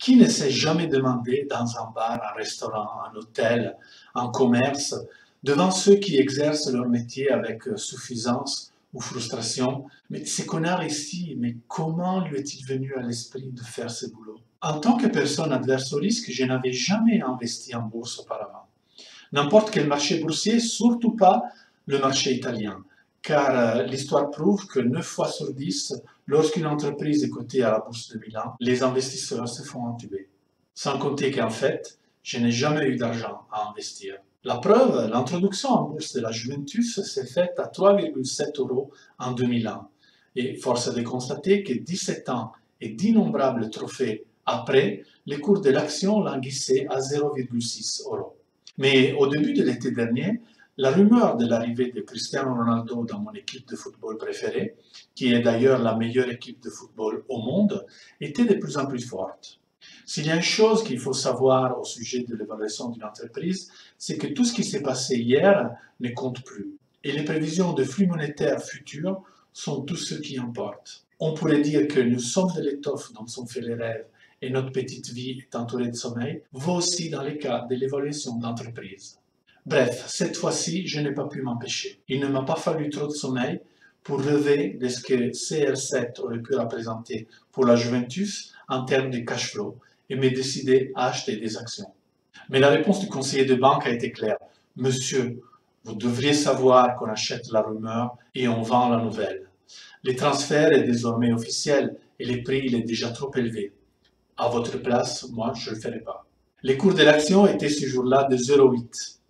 Qui ne s'est jamais demandé dans un bar, un restaurant, un hôtel, un commerce, devant ceux qui exercent leur métier avec suffisance ou frustration, mais ces connards ici, mais comment lui est-il venu à l'esprit de faire ce boulot? En tant que personne adverse au risque, je n'avais jamais investi en bourse auparavant. N'importe quel marché boursier, surtout pas le marché italien, car l'histoire prouve que 9 fois sur 10, lorsqu'une entreprise est cotée à la bourse de Milan, les investisseurs se font entuber. Sans compter qu'en fait, je n'ai jamais eu d'argent à investir. La preuve, l'introduction en bourse de la Juventus s'est faite à 3,7 € en 2001. Et force est de constater que 17 ans et d'innombrables trophées après, les cours de l'action languissaient à 0,6 €. Mais au début de l'été dernier, la rumeur de l'arrivée de Cristiano Ronaldo dans mon équipe de football préférée, qui est d'ailleurs la meilleure équipe de football au monde, était de plus en plus forte. S'il y a une chose qu'il faut savoir au sujet de l'évaluation d'une entreprise, c'est que tout ce qui s'est passé hier ne compte plus. Et les prévisions de flux monétaires futurs sont tout ce qui importe. On pourrait dire que nous sommes de l'étoffe dont sont faits les rêves et notre petite vie est entourée de sommeil, vaut aussi dans les cas de l'évaluation d'entreprise. Bref, cette fois-ci, je n'ai pas pu m'empêcher. Il ne m'a pas fallu trop de sommeil pour rêver de ce que CR7 aurait pu représenter pour la Juventus en termes de cash flow et me décider à acheter des actions. Mais la réponse du conseiller de banque a été claire. Monsieur, vous devriez savoir qu'on achète la rumeur et on vend la nouvelle. Le transfert est désormais officiel et le prix il est déjà trop élevé. À votre place, moi, je ne le ferai pas. Les cours de l'action étaient ce jour-là de 0,8.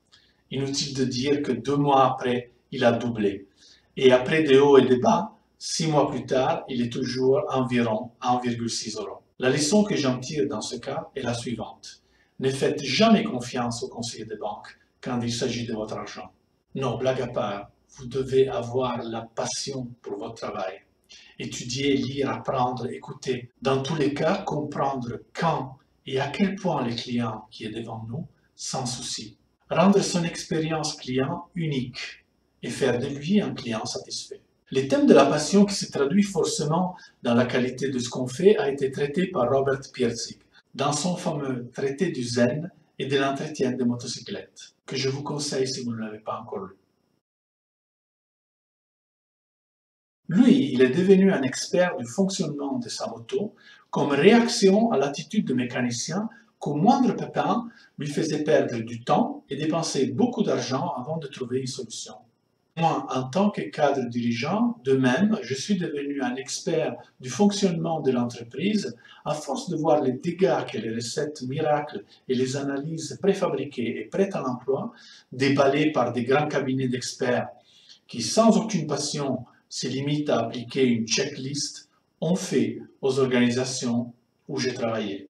Inutile de dire que 2 mois après, il a doublé. Et après des hauts et des bas, 6 mois plus tard, il est toujours environ 1,6 €. La leçon que j'en tire dans ce cas est la suivante. Ne faites jamais confiance aux conseillers de banque quand il s'agit de votre argent. Non, blague à part, vous devez avoir la passion pour votre travail. Étudier, lire, apprendre, écouter. Dans tous les cas, comprendre quand et à quel point le client qui est devant nous sans souci. Rendre son expérience client unique et faire de lui un client satisfait. Le thème de la passion qui se traduit forcément dans la qualité de ce qu'on fait a été traité par Robert Pirsig dans son fameux traité du zen et de l'entretien des motocyclettes, que je vous conseille si vous ne l'avez pas encore lu. Lui, il est devenu un expert du fonctionnement de sa moto comme réaction à l'attitude de mécanicien qu'au moindre pépin lui faisait perdre du temps et dépenser beaucoup d'argent avant de trouver une solution. Moi, en tant que cadre dirigeant, de même, je suis devenu un expert du fonctionnement de l'entreprise à force de voir les dégâts que les recettes miracles et les analyses préfabriquées et prêtes à l'emploi, déballées par des grands cabinets d'experts qui, sans aucune passion, se limitent à appliquer une checklist, ont fait aux organisations où j'ai travaillé.